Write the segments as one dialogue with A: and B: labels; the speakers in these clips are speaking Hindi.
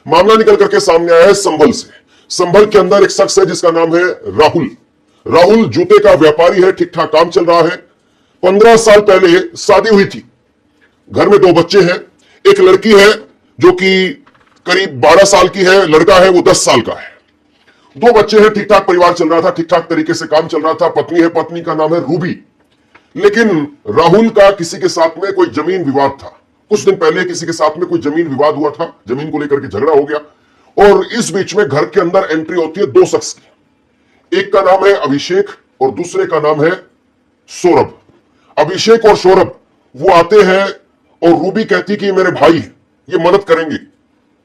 A: मामला निकल करके सामने आया है संभल से। संभल के अंदर एक शख्स है जिसका नाम है राहुल। राहुल जूते का व्यापारी है, ठीक ठाक काम चल रहा है। 15 साल पहले शादी हुई थी, घर में 2 बच्चे हैं। एक लड़की है जो कि करीब 12 साल की है, लड़का है वो 10 साल का है। 2 बच्चे हैं, ठीक ठाक परिवार चल रहा था, ठीक ठाक तरीके से काम चल रहा था। पत्नी है, पत्नी का नाम है रूबी। लेकिन राहुल का किसी के साथ में कोई जमीन विवाद था। कुछ दिन पहले किसी के साथ में कोई जमीन विवाद हुआ था, जमीन को लेकर के झगड़ा हो गया। और इस बीच में घर के अंदर एंट्री होती है 2 शख्स की। एक का नाम है अभिषेक और दूसरे का नाम है सौरभ। अभिषेक और सौरभ वो आते हैं और रूबी कहती कि मेरे भाई ये मदद करेंगे।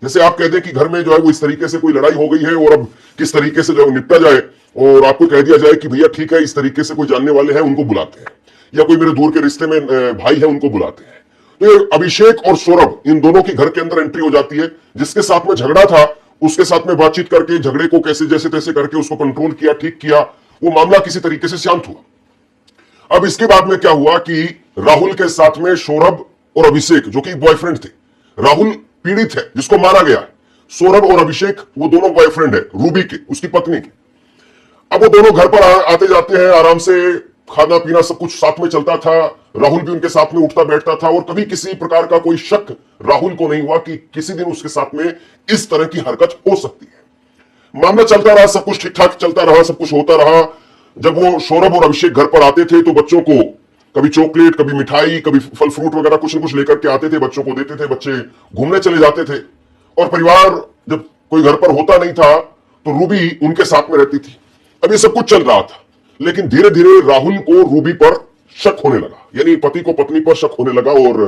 A: जैसे आप कहते हैं कि घर में जो है वो इस तरीके से कोई लड़ाई हो गई है और अब किस तरीके से जो निपटा जाए, और आपको कह दिया जाए कि भैया ठीक है, इस तरीके से कोई जानने वाले हैं उनको बुलाते हैं, या कोई मेरे दूर के रिश्ते में भाई है उनको बुलाते हैं। तो अभिषेक और सौरभ इन दोनों की घर के अंदर एंट्री हो जाती है। जिसके साथ में झगड़ा था उसके साथ में बातचीत करके झगड़े को कैसे जैसे तैसे करके उसको कंट्रोल किया, ठीक किया। वो मामला किसी तरीके से शांत हुआ। अब इसके बाद में क्या हुआ कि राहुल के साथ में सौरभ और अभिषेक जो कि बॉयफ्रेंड थे, राहुल पीड़ित है जिसको मारा गया है, सौरभ और अभिषेक वो दोनों बॉयफ्रेंड है रूबी के, उसकी पत्नी के। अब वो दोनों घर पर आते जाते हैं, आराम से खाना पीना सब कुछ साथ में चलता था। राहुल भी उनके साथ में उठता बैठता था और कभी किसी प्रकार का कोई शक राहुल को नहीं हुआ कि किसी दिन उसके साथ में इस तरह की हरकत हो सकती है। मामला चलता रहा, सब कुछ ठीक ठाक चलता रहा, सब कुछ होता रहा। जब वो सौरभ और अभिषेक घर पर आते थे तो बच्चों को कभी चॉकलेट, कभी मिठाई, कभी फल फ्रूट वगैरह कुछ न कुछ लेकर के आते थे, बच्चों को देते थे। बच्चे घूमने चले जाते थे और परिवार जब कोई घर पर होता नहीं था तो रूबी उनके साथ में रहती थी। अब ये सब कुछ चल रहा था, लेकिन धीरे धीरे राहुल को रूबी पर शक होने लगा, यानी पति को पत्नी पर शक होने लगा। और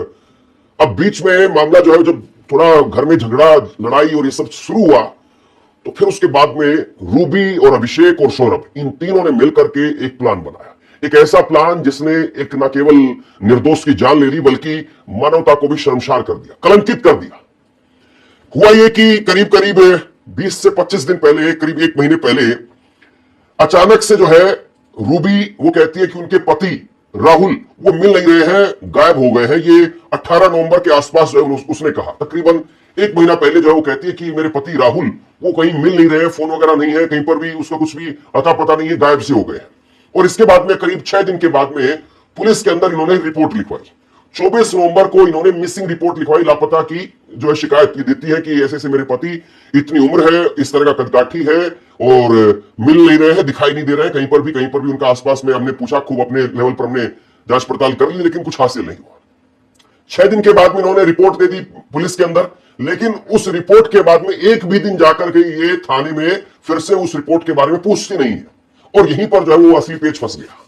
A: अब बीच में मामला जो है जब थोड़ा घर में झगड़ा, लड़ाई और ये सब शुरू हुआ तो फिर उसके बाद में रूबी और अभिषेक और सौरभ इन तीनों ने मिलकर के एक प्लान बनाया। एक ऐसा प्लान जिसने एक न केवल निर्दोष की जान ले ली बल्कि मानवता को भी शर्मसार कर दिया, कलंकित कर दिया। हुआ यह कि करीब करीब 20 से 25 दिन पहले, करीब 1 महीने पहले अचानक से जो है रूबी वो कहती है कि उनके पति राहुल वो मिल नहीं रहे हैं, गायब हो गए हैं। ये 18 नवंबर के आसपास जो है उसने कहा, तकरीबन 1 महीना पहले जो है वो कहती है कि मेरे पति राहुल वो कहीं मिल नहीं रहे हैं, फोन वगैरह नहीं है, कहीं पर भी उसका कुछ भी अता पता नहीं है, गायब से हो गए हैं। और इसके बाद में करीब 6 दिन के बाद में पुलिस के अंदर इन्होंने रिपोर्ट लिखवाई। 24 नवंबर को इन्होंने मिसिंग रिपोर्ट लिखवाई, लापता की जो है शिकायत देती है कि ऐसे ऐसे मेरे पति, इतनी उम्र है, इस तरह का कदकाठी है और मिल नहीं रहे हैं, दिखाई नहीं दे रहे हैं कहीं पर भी उनका आसपास में। हमने पूछा, खूब अपने लेवल पर हमने जांच पड़ताल कर ली, लेकिन कुछ हासिल नहीं हुआ। 6 दिन के बाद में इन्होंने रिपोर्ट दे दी पुलिस के अंदर, लेकिन उस रिपोर्ट के बाद में एक भी दिन जाकर के ये थाने में फिर से उस रिपोर्ट के बारे में पूछती नहीं है। और यहीं पर जो है वो असली पेच फंस गया।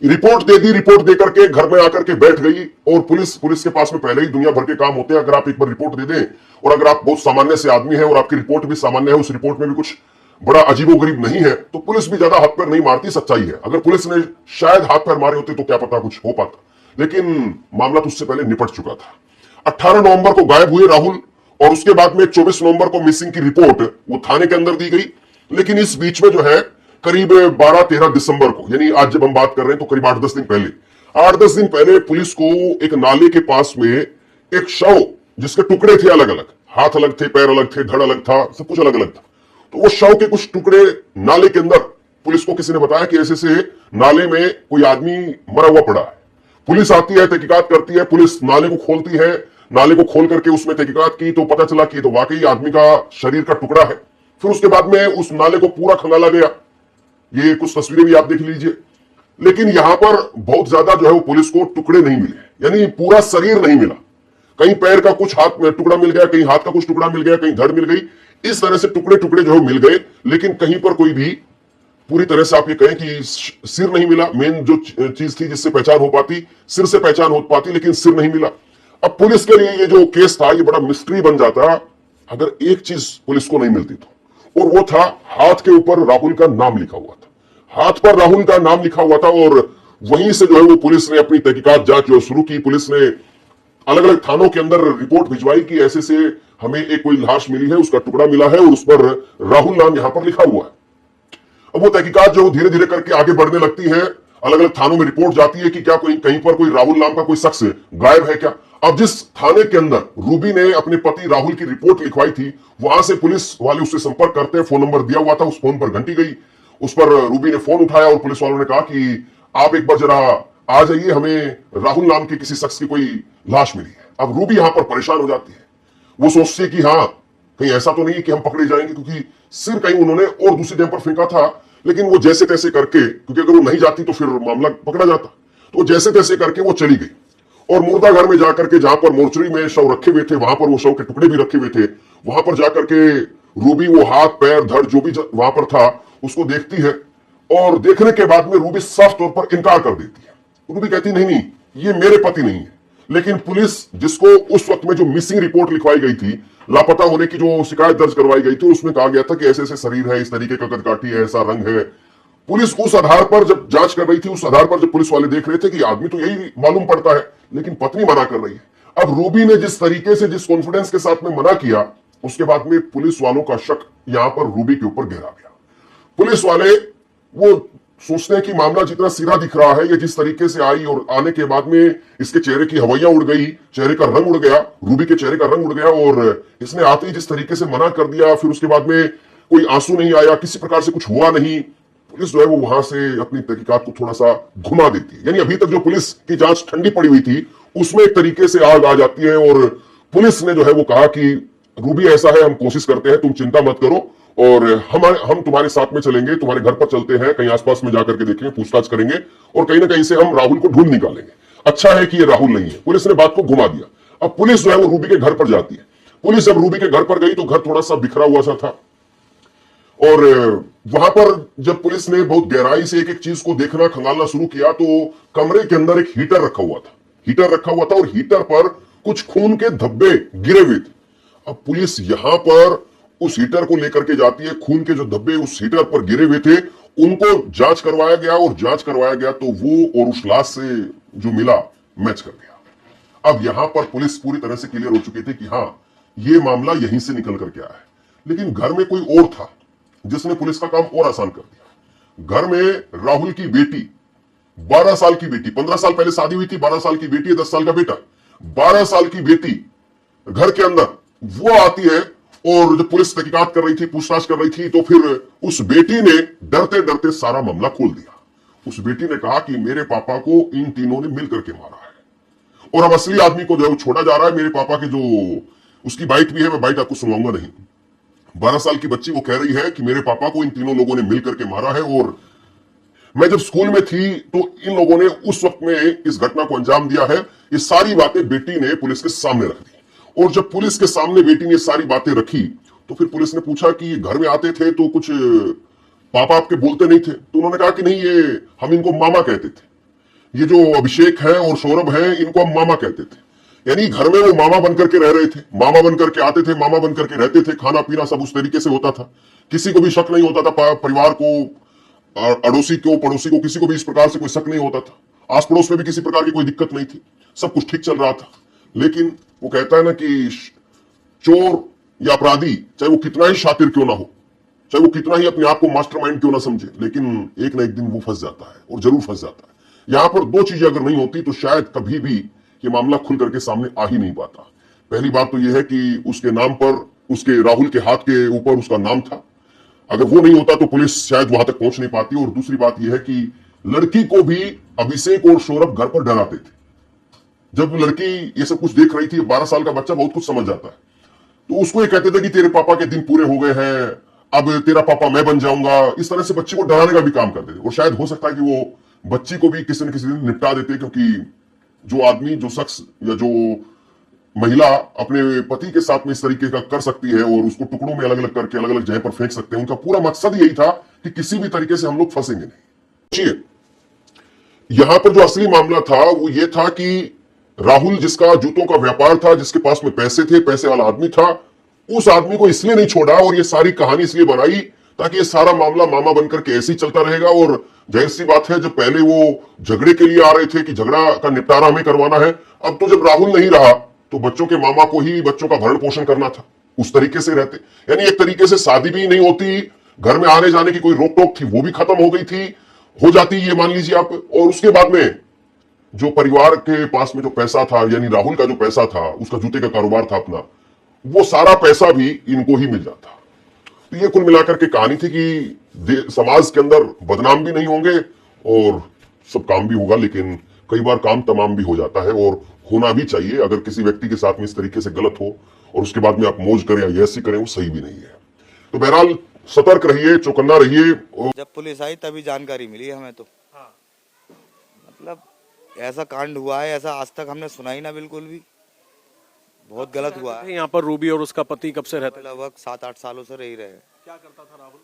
A: रिपोर्ट दे दी, रिपोर्ट देकर के घर में आकर के बैठ गई। और पुलिस के पास में पहले ही दुनिया भर के काम होते हैं। अगर आप एक बार रिपोर्ट दे दें और अगर आप बहुत सामान्य से आदमी हैं और आपकी रिपोर्ट भी सामान्य है, उस रिपोर्ट में भी कुछ बड़ा अजीबोगरीब नहीं है, तो पुलिस भी ज्यादा हाथ पैर नहीं मारती, सच्चाई है। अगर पुलिस ने शायद हाथ पैर मारे होते तो क्या पता कुछ हो पाता, लेकिन मामला तो उससे पहले निपट चुका था। 18 नवंबर को गायब हुए राहुल और उसके बाद में 24 नवंबर को मिसिंग की रिपोर्ट वो थाने के अंदर दी गई। लेकिन इस बीच में जो है करीब 12-13 दिसंबर को, यानी आज जब हम बात कर रहे हैं तो करीब 8-10 दिन पहले, 8-10 दिन पहले पुलिस को एक नाले के पास में एक शव जिसके टुकड़े थे अलग अलग, हाथ अलग थे, पैर अलग थे, धड़ अलग था, सब कुछ अलग अलग था। तो वो शव के कुछ टुकड़े नाले के अंदर पुलिस को किसी ने बताया कि ऐसे से नाले में कोई आदमी मरा हुआ पड़ा है। पुलिस आती है, तहकीकात करती है, पुलिस नाले को खोलती है। नाले को खोल करके उसमें तहकीकात की तो पता चला कि तो वाकई आदमी का शरीर का टुकड़ा है। फिर उसके बाद में उस नाले को पूरा खंगाला गया। ये कुछ तस्वीरें भी आप देख लीजिए। लेकिन यहां पर बहुत ज्यादा जो है वो पुलिस को टुकड़े नहीं मिले, यानी पूरा शरीर नहीं मिला। कहीं पैर का कुछ हाथ में टुकड़ा मिल गया, कहीं हाथ का कुछ टुकड़ा मिल गया, कहीं धड़ मिल गई, इस तरह से टुकड़े टुकड़े जो है मिल गए। लेकिन कहीं पर कोई भी पूरी तरह से आप ये कहें कि सिर नहीं मिला। मेन जो चीज थी जिससे पहचान हो पाती, सिर से पहचान हो पाती, लेकिन सिर नहीं मिला। अब पुलिस के लिए ये जो केस था ये बड़ा मिस्ट्री बन जाता अगर एक चीज पुलिस को नहीं मिलती तो, और वो था हाथ के ऊपर राहुल का नाम लिखा हुआ था। हाथ पर राहुल का नाम लिखा हुआ था और वहीं से जो है वो पुलिस ने अपनी तहकीकात जांच जो शुरू की। पुलिस ने अलग अलग थानों के अंदर रिपोर्ट भिजवाई कि ऐसे से हमें एक कोई लाश मिली है, उसका टुकड़ा मिला है और उस पर राहुल नाम यहां पर लिखा हुआ है। अब वो तहकीकात जो धीरे धीरे करके आगे बढ़ने लगती है, अलग अलग थानों में रिपोर्ट जाती है कि क्या कोई कहीं पर कोई राहुल नाम का कोई शख्स गायब है क्या। अब जिस थाने के अंदर रूबी ने अपने पति राहुल की रिपोर्ट लिखवाई थी, वहां से पुलिस वाले उससे संपर्क करते हैं, फोन नंबर दिया हुआ था, उस फोन पर घंटी गई, उस पर रूबी ने फोन उठाया और पुलिस वालों ने कहा कि आप एक बार जरा आ जाइए, हमें राहुल नाम के किसी शख्स की कोई लाश मिली है। अब रूबी यहां पर परेशान हो जाती है, वो सोचती है कि हाँ कहीं ऐसा तो नहीं कि हम पकड़े जाएंगे, क्योंकि सिर कहीं उन्होंने और दूसरी जगह पर फेंका था, लेकिन वो जैसे तैसे करके, क्योंकि अगर वो नहीं जाती तो फिर मामला पकड़ा जाता, तो जैसे तैसे करके वो चली गई और मुर्दा घर में जाकर के, जहां पर मोर्चरी में शव रखे हुए थे, वहां पर वो शव के टुकड़े भी रखे हुए थे, वहां पर जाकर के रूबी वो हाथ पैर धड़ जो भी वहां पर था उसको देखती है और देखने के बाद में रूबी साफ तौर पर इनकार कर देती है। रूबी कहती नहीं नहीं ये मेरे पति नहीं है। लेकिन पुलिस, जिसको उस वक्त में जो मिसिंग रिपोर्ट लिखवाई गई थी, लापता होने की जो शिकायत दर्ज करवाई गई थी, उसमें कहा गया था कि ऐसे ऐसे शरीर है, इस तरीके का कदकाठी है, ऐसा रंग है। पुलिस उस आधार पर जब जांच कर रही थी, उस आधार पर जब पुलिस वाले देख रहे थे कि आदमी तो यही मालूम पड़ता है, लेकिन पत्नी मना कर रही है। अब रूबी ने जिस तरीके से, जिस कॉन्फिडेंस के साथ में मना किया, उसके बाद में पुलिस वालों का शक यहां पर रूबी के ऊपर गहरा गया। पुलिस वाले वो सोचते हैं कि मामला जितना सीधा दिख रहा है, ये जिस तरीके से आई और आने के बाद में इसके चेहरे की हवाइयां उड़ गई, चेहरे का रंग उड़ गया, रूबी के चेहरे का रंग उड़ गया, और इसने आते ही जिस तरीके से मना कर दिया, फिर उसके बाद में कोई आंसू नहीं आया, किसी प्रकार से कुछ हुआ नहीं, पुलिस जो है वो वहां से अपनी तहकीकात को थोड़ा सा घुमा देती है। यानी अभी तक जो पुलिस की जांच ठंडी पड़ी हुई थी, उसमें एक तरीके से आग आ जाती है और पुलिस ने जो है वो कहा कि रूबी ऐसा है, हम कोशिश करते हैं, तुम चिंता मत करो और हम तुम्हारे साथ में चलेंगे, तुम्हारे घर पर चलते हैं, कहीं आसपास में जाकर के देखेंगे, पूछताछ करेंगे और कहीं ना कहीं से हम राहुल को ढूंढ निकालेंगे। अच्छा है कि ये राहुल नहीं है। पुलिस ने बात को घुमा दिया। अब पुलिस जो है वो रूबी के घर पर जाती है। पुलिस जब रूबी के घर पर गई तो घर थोड़ा सा बिखरा हुआ सा था और वहां पर जब पुलिस ने बहुत गहराई से एक एक चीज को देखना खंगालना शुरू किया तो कमरे के अंदर एक हीटर रखा हुआ था। हीटर रखा हुआ था और हीटर पर कुछ खून के धब्बे गिरे हुए थे। अब पुलिस यहां पर उस हीटर को लेकर के जाती है। खून के जो धब्बे उस हीटर पर गिरे हुए थे उनको जांच करवाया गया और जांच करवाया गया तो वो और उस लाश से जो मिला मैच कर गया। अब यहां पर पुलिस पूरी तरह से क्लियर हो चुकी थी कि हाँ ये मामला यहीं से निकल करके आया है। लेकिन घर में कोई और था जिसने पुलिस का काम और आसान कर दिया। घर में राहुल की बेटी, 12 साल की बेटी, 15 साल पहले शादी हुई थी, 12 साल की बेटी है, 10 साल का बेटा, 12 साल की बेटी घर के अंदर वो आती है और जब पुलिस तहकीकात कर रही थी, पूछताछ कर रही थी, तो फिर उस बेटी ने डरते डरते सारा मामला खोल दिया। उस बेटी ने कहा कि मेरे पापा को इन तीनों ने मिलकर के मारा है और अब असली आदमी को जो छोड़ा जा रहा है। मेरे पापा के जो उसकी बाइट भी है, मैं बाइट आपको सुनाऊंगा नहीं। 12 साल की बच्ची वो कह रही है कि मेरे पापा को इन तीनों लोगों ने मिलकर के मारा है और मैं जब स्कूल में थी तो इन लोगों ने उस वक्त में इस घटना को अंजाम दिया है। ये सारी बातें बेटी ने पुलिस के सामने रख दी और जब पुलिस के सामने बेटी ने सारी बातें रखी तो फिर पुलिस ने पूछा कि घर में आते थे तो कुछ पापा आपके बोलते नहीं थे? तो उन्होंने कहा कि नहीं, ये हम इनको मामा कहते थे। ये जो अभिषेक है और सौरभ है इनको हम मामा कहते थे। यानी घर में वो मामा बनकर के रह रहे थे, मामा बनकर के आते थे, मामा बनकर के रहते थे, खाना पीना सब उस तरीके से होता था। किसी को भी शक नहीं होता था, परिवार को, अड़ोसी को, पड़ोसी को, किसी को भी इस प्रकार से कोई शक नहीं होता था। आस पड़ोस में भी किसी प्रकार की कोई दिक्कत नहीं थी, सब कुछ ठीक चल रहा था। लेकिन वो कहता है ना कि चोर या अपराधी चाहे वो कितना ही शातिर क्यों ना हो, चाहे वो कितना ही अपने आप को मास्टरमाइंड क्यों ना समझे, लेकिन एक ना एक दिन वो फंस जाता है और जरूर फंस जाता है। यहां पर दो चीजें अगर नहीं होती तो शायद कभी भी ये मामला खुल करके सामने आ ही नहीं पाता। पहली बात तो यह है कि उसके नाम पर, उसके राहुल के हाथ के ऊपर उसका नाम था। अगर वो नहीं होता तो पुलिस शायद वहां तक पहुंच नहीं पाती। और दूसरी बात यह है कि लड़की को भी अभिषेक और सौरभ घर पर डराते थे। जब लड़की ये सब कुछ देख रही थी, 12 साल का बच्चा बहुत कुछ समझ जाता है, तो उसको ये कहते थे कि तेरे पापा के दिन पूरे हो गए हैं, अब तेरा पापा मैं बन जाऊंगा। इस तरह से बच्चे को डराने का भी काम करते थे और शायद हो सकता है कि वो बच्ची को भी किसी न किसी दिन निपटा देते, क्योंकि जो आदमी, जो शख्स या जो महिला अपने पति के साथ में इस तरीके का कर सकती है और उसको टुकड़ों में अलग अलग करके अलग अलग जगह पर फेंक सकते हैं, उनका पूरा मकसद यही था कि किसी भी तरीके से हम लोग फंसेंगे नहीं। यहां पर जो असली मामला था वो ये था कि राहुल, जिसका जूतों का व्यापार था, जिसके पास में पैसे थे, पैसे वाला आदमी था, उस आदमी को इसलिए नहीं छोड़ा और ये सारी कहानी इसलिए बनाई ताकि ये सारा मामला मामा बनकर के ऐसे ही चलता रहेगा। और जाहिर सी बात है, जब पहले वो झगड़े के लिए आ रहे थे कि झगड़ा का निपटारा हमें करवाना है, अब तो जब राहुल नहीं रहा तो बच्चों के मामा को ही बच्चों का भरण पोषण करना था। उस तरीके से रहते, यानी एक तरीके से शादी भी नहीं होती, घर में आने जाने की कोई रोक टोक थी वो भी खत्म हो गई थी, हो जाती, ये मान लीजिए आप। और उसके बाद में जो परिवार के पास में जो पैसा था, यानी राहुल का जो पैसा था, उसका जूते का कारोबार था अपना, वो सारा पैसा भी इनको ही मिल जाता। तो ये कुल मिलाकर के कहानी थी कि समाज के अंदर बदनाम भी नहीं होंगे और सब काम भी होगा, लेकिन कई बार काम तमाम भी हो जाता है और होना भी चाहिए। अगर किसी व्यक्ति के साथ में इस तरीके से गलत हो और उसके बाद में आप मौज करें या ऐसी करें, वो सही भी नहीं है। तो बहरहाल सतर्क रहिए, चौकन्ना रहिए।
B: जब पुलिस आई तभी जानकारी मिली हमें तो। मतलब ऐसा कांड हुआ है, ऐसा आज तक हमने सुना ही ना, बिल्कुल भी। बहुत गलत हुआ है।
C: यहाँ पर रूबी और उसका पति कब से रहते?
B: लगभग 7-8 सालों से रह रहे हैं।
C: क्या करता था राहुल?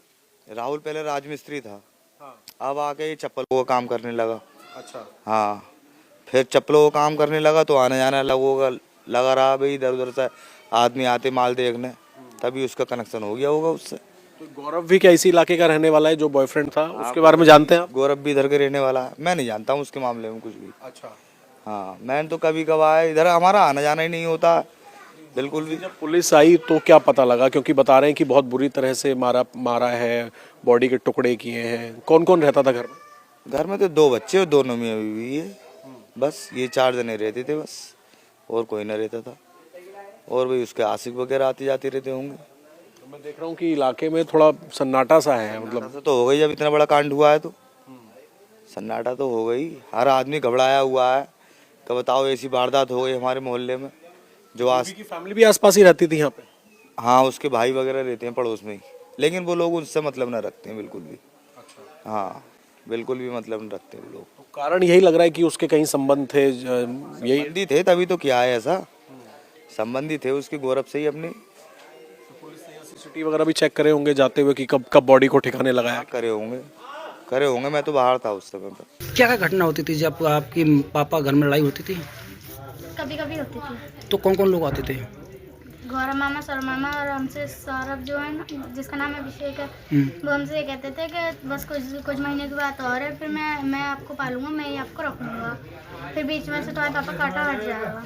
B: राहुल पहले राजमिस्त्री था।
C: हाँ।
B: अब आके ये चप्पलों का काम करने लगा।
C: अच्छा।
B: हाँ, फिर चप्पलों का काम करने लगा तो आने जाने लगा रहा भाई, इधर उधर से आदमी आते माल देखने, तभी उसका कनेक्शन हो गया होगा उससे।
C: तो गौरव भी क्या इसी इलाके का रहने वाला है जो बॉयफ्रेंड था? उसके बारे में जानते हैं आप?
B: गौरव भी इधर के रहने वाला है। मैं नहीं जानता हूँ उसके मामले में कुछ भी।
C: अच्छा।
B: हाँ, मैंने तो कभी कभार इधर हमारा आना जाना ही नहीं होता बिल्कुल भी।
C: जब पुलिस आई तो क्या पता लगा? क्योंकि बता रहे हैं कि बहुत बुरी तरह से मारा है, बॉडी के टुकड़े किए हैं। कौन कौन रहता था घर में?
B: घर में तो 2 बच्चे और 2 मम्मी भी है, बस ये 4 जने रहते थे बस, और कोई ना रहता था। और भाई उसके आशिक वगैरह आते जाते रहते होंगे।
C: तो मैं देख रहा हूँ कि इलाके में थोड़ा सन्नाटा सा है। मतलब
B: ऐसा तो हो गई, जब इतना बड़ा कांड हुआ है तो सन्नाटा तो हो गई। हर आदमी घबराया हुआ है कि बताओ ऐसी वारदात हो गई हमारे मोहल्ले में। जो
C: की फैमिली भी आसपास ही रहती थी यहाँ पे?
B: हाँ, उसके भाई वगैरह रहते हैं पड़ोस में ही, लेकिन वो लोग उससे मतलब न रखते हैं बिल्कुल भी।
C: अच्छा।
B: हाँ, बिल्कुल भी मतलब न रखते हैं वो लोग।
C: तो कारण यही लग रहा है कि उसके कहीं संबंध थे, यही
B: संबंधी थे तभी तो क्या है ऐसा, संबंधी थे उसके गौरव से ही अपने।
C: पुलिस ने सीसीटीवी वगैरह भी चेक करे होंगे जाते हुए कि कब कब बॉडी को ठिकाने लगाया?
B: करे होंगे। मैं तो बाहर था उस समय पर।
D: क्या क्या घटना होती थी जब आपकी पापा घर में लड़ाई होती थी?
E: कभी कभी होती थी।
D: तो कौन कौन लोग आते थे?
E: गौरव मामा, सर मामा और हमसे सौरभ जो है ना, जिसका नाम अभिषेक है, वो हमसे ये कहते थे कि बस कुछ महीने की बात और है, फिर मैं आपको पालूंगा, मैं ही आपको रखूंगा, फिर बीच में से तुम्हारे पापा काटा हट जाएगा।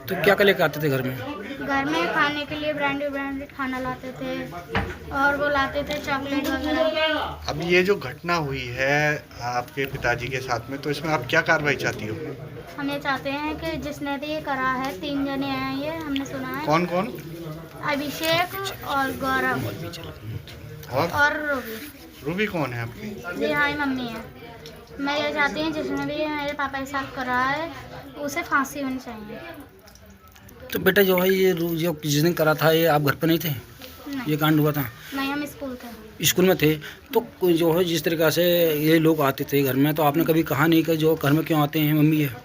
D: तो क्या क्या लेकर आते थे घर में?
E: घर में खाने के लिए ब्रांडेड खाना लाते थे और वो लाते थे चॉकलेट वगैरह।
F: अब ये जो घटना हुई है आपके पिताजी के साथ में, तो इसमें आप क्या कार्रवाई चाहती हो?
E: हम ये चाहते हैं कि जिसने भी ये करा है, 3 जने हैं ये, हमने सुना है।
F: कौन कौन?
E: अभिषेक और गौरव और रूबी।
F: रूबी कौन है आपकी?
E: जी हाँ, मम्मी है। मैं ये चाहती हूँ जिसने भी मेरे पापा के साथ करा है उसे फांसी होनी चाहिए।
D: तो बेटा जो है ये जो जिस दिन करा था, ये आप घर पर नहीं थे?
E: नहीं,
D: ये कांड हुआ था
E: नहीं, हम स्कूल थे।
D: स्कूल में थे। तो जो है जिस तरीक़ा से ये लोग आते थे घर में, तो आपने कभी कहा नहीं कि जो घर में क्यों आते हैं मम्मी है?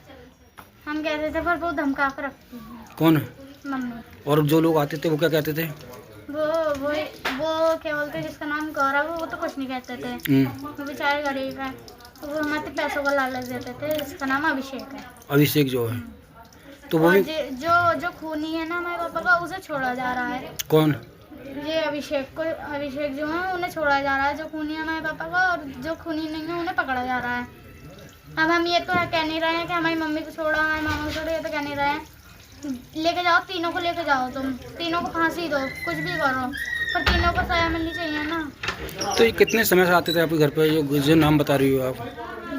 E: हम कहते थे पर वो धमका कर रखती है।
D: कौन?
E: मम्मी।
D: और जो लोग आते थे वो क्या कहते थे?
E: वो क्या बोलते, जिसका नाम गौरव है, वो तो कुछ नहीं कहते थे, वो बेचारे गरीब है, वो हमारे पैसों का लालच देते थे। इसका नाम अभिषेक है।
D: अभिषेक जो है तो वो
E: और
D: भी
E: जो खूनी है ना हमारे पापा का, उसे छोड़ा जा रहा है।
D: कौन?
E: ये अभिषेक जो है उन्हें छोड़ा जा रहा है, जो खूनी है हमारे पापा का, और जो खूनी नहीं है उन्हें पकड़ा जा रहा है। अब हम ये तो कह नहीं रहे हैं कि हमारी मम्मी को छोड़ा, हमारे मामा को छोड़ा, ये तो कह नहीं रहे हैं। लेके जाओ, तीनों को लेके जाओ, तुम तीनों को फांसी दो, कुछ भी करो, पर तीनों को सजा मिलनी चाहिए ना।
D: तो ये कितने समय से आते थे आपके घर पे, जो नाम बता रही हो आप?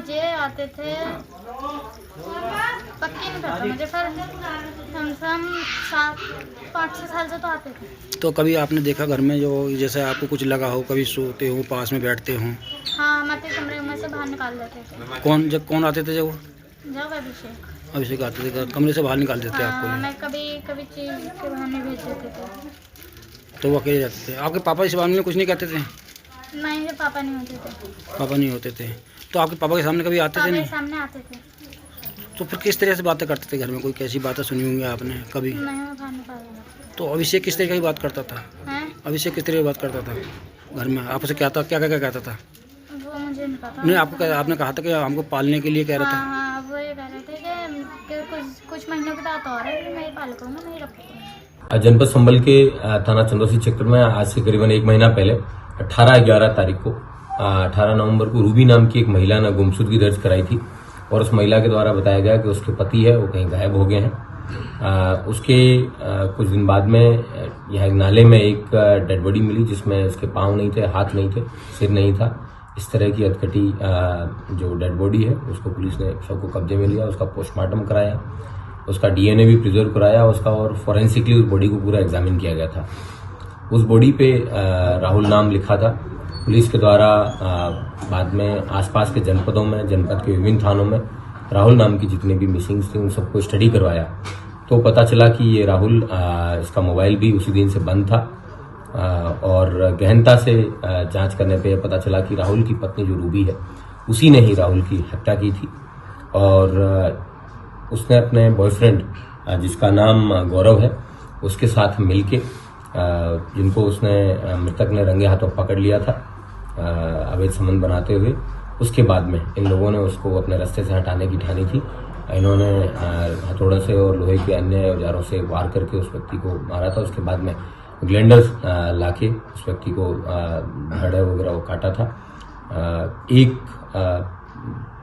E: ये आते थे, पक्की नहीं पता मुझे, पर कम से कम 5-6 साल से तो आते थे।
D: तो कभी आपने देखा घर में जो जैसे आपको कुछ लगा हो, कभी सोते हो पास में बैठते हो?
E: हाँ, हमारे कमरे में से बाहर निकाल देते थे।
D: कौन आते थे जब अभिषेक आते थे, कमरे से बाहर निकाल देते आपको?
E: मैं कभी चीज के बहाने भेज देते थे।
D: तो वो अकेले जाते थे? आपके पापा इस बारे में कुछ नहीं कहते थे?
E: नहीं, ये पापा नहीं होते थे।
D: पापा नहीं होते थे। तो आपके पापा के सामने कभी आते थे?
E: पापा
D: नहीं।
E: के सामने आते थे।
D: तो फिर किस तरह से बातें करते थे घर में? कोई कैसी बातें सुनी होंगी आपने कभी?
E: नहीं, मैं बाहर निकाल देता।
D: तो अभिषेक किस तरह की बात करता था? अभिषेक किस तरह की बात करता था घर में? आपसे क्या कहता था?
E: वो मुझे नहीं पता।
D: नहीं, आपने कहा था कि हमको पालने के लिए कह रहा था।
E: हाँ, वो ये कह रहे थे कि कुछ महीनों की बात और है, मैं ही पाल करूँगा, मैं ही रखूँगा।
G: जनपद संभल के थाना चंदौसी क्षेत्र में आज से करीबन 1 महीना पहले 18/11 तारीख को 18 नवंबर को रूबी नाम की एक महिला ने गुमशुदगी दर्ज कराई थी और उस महिला के द्वारा बताया गया कि उसके पति है वो कहीं गायब हो गए हैं। उसके कुछ दिन बाद में यहाँ एक नाले में एक डेड बॉडी मिली जिसमें उसके पाँव नहीं थे, हाथ नहीं थे, सिर नहीं था, इस तरह की हथकटी जो डेड बॉडी है उसको पुलिस ने शव को कब्जे में लिया, उसका पोस्टमार्टम कराया, उसका डीएनए भी प्रिजर्व कराया उसका, और फॉरेंसिकली उस बॉडी को पूरा एग्जामिन किया गया था। उस बॉडी पे राहुल नाम लिखा था। पुलिस के द्वारा बाद में आसपास के जनपदों में, जनपद के विभिन्न थानों में राहुल नाम की जितने भी मिसिंग्स थे उन सबको स्टडी करवाया, तो पता चला कि ये राहुल, इसका मोबाइल भी उसी दिन से बंद था, और गहनता से जांच करने पे पता चला कि राहुल की पत्नी जो रूबी है उसी ने ही राहुल की हत्या की थी, और उसने अपने बॉयफ्रेंड जिसका नाम गौरव है उसके साथ मिलके, जिनको उसने मृतक ने रंगे हाथों पकड़ लिया था अवैध संबंध बनाते हुए, उसके बाद में इन लोगों ने उसको अपने रास्ते से हटाने की ठानी थी। इन्होंने हथौड़े से और लोहे के अन्य औजारों से वार करके उस व्यक्ति को मारा था। उसके बाद में ग्लेंडर लाके उस व्यक्ति को धड़ वगैरह वो काटा था। एक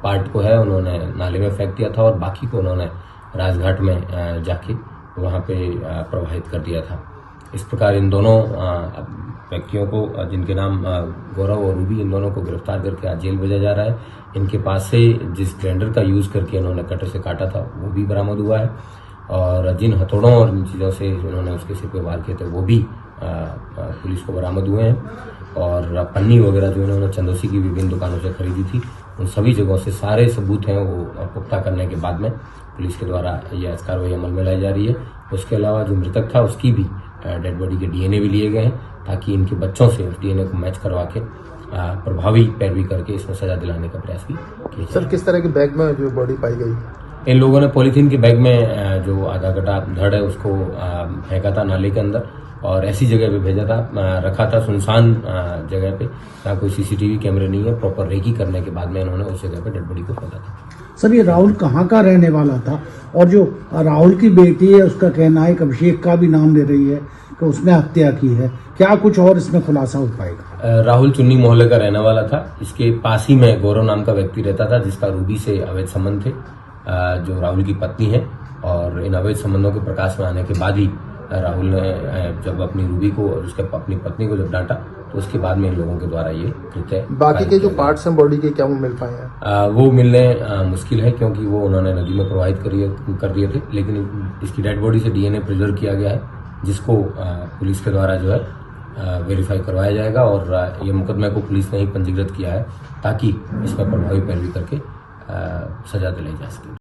G: पार्ट को है उन्होंने नाले में फेंक दिया था और बाकी को उन्होंने राजघाट में जाके वहाँ पे प्रवाहित कर दिया था। इस प्रकार इन दोनों व्यक्तियों को, जिनके नाम गौरव और रूबी, इन दोनों को गिरफ्तार करके आज जेल भेजा जा रहा है। इनके पास से जिस ग्राइंडर का यूज करके इन्होंने कटर से काटा था वो भी बरामद हुआ है, और जिन हथौड़ों और इन चीज़ों से उन्होंने उसके सिर पे वार किए थे वो भी पुलिस को बरामद हुए हैं, और पन्नी वगैरह जो इन्होंने चंदोसी की विभिन्न दुकानों से खरीदी थी उन सभी जगहों से सारे सबूत हैं वो पुख्ता करने के बाद में पुलिस के द्वारा यह कार्रवाई अमल में लाई जा रही है। उसके अलावा जो मृतक था उसकी भी डेड बॉडी के डीएनए भी लिए गए हैं, ताकि इनके बच्चों से उस डीएनए को मैच करवा के प्रभावी पैरवी करके इसमें सजा दिलाने का प्रयास भी किया।
H: सर, किस तरह के बैग में जो बॉडी पाई गई?
G: इन लोगों ने पॉलीथीन के बैग में जो आधा कटा धड़ है उसको फेंका था नाले के अंदर, और ऐसी जगह पे भेजा था, रखा था सुनसान जगह पे, जहाँ कोई सीसीटीवी कैमरे नहीं है। प्रॉपर रेकी करने के बाद में इन्होंने उस जगह पे डेड बॉडी को फेंका था।
I: सर, ये राहुल कहाँ का रहने वाला था? और जो राहुल की बेटी है उसका कहना है कि अभिषेक का भी नाम ले रही है कि उसने हत्या की है, क्या कुछ और इसमें खुलासा हो पाएगा?
G: राहुल चुन्नी मोहल्ले का रहने वाला था। इसके पास ही में गौरव नाम का व्यक्ति रहता था जिसका रूबी से अवैध संबंध थे, जो राहुल की पत्नी है, और इन अवैध संबंधों के प्रकाश में आने के बाद ही राहुल ने जब अपनी रूबी को और उसके अपनी पत्नी को जब डांटा तो उसके बाद में इन लोगों के द्वारा ये कृत्य।
H: बाकी के जो पार्ट्स हैं बॉडी के, क्या वो मिल पाए हैं?
G: वो मिलने मुश्किल है, क्योंकि वो उन्होंने नदी में प्रवाहित कर दिए थे, लेकिन इसकी डेड बॉडी से डीएनए प्रिजर्व किया गया है, जिसको पुलिस के द्वारा जो है वेरीफाई करवाया जाएगा, और ये मुकदमे को पुलिस ने ही पंजीकृत किया है ताकि इसमें प्रभावी पैरवी करके सजा दिलाई जा सके।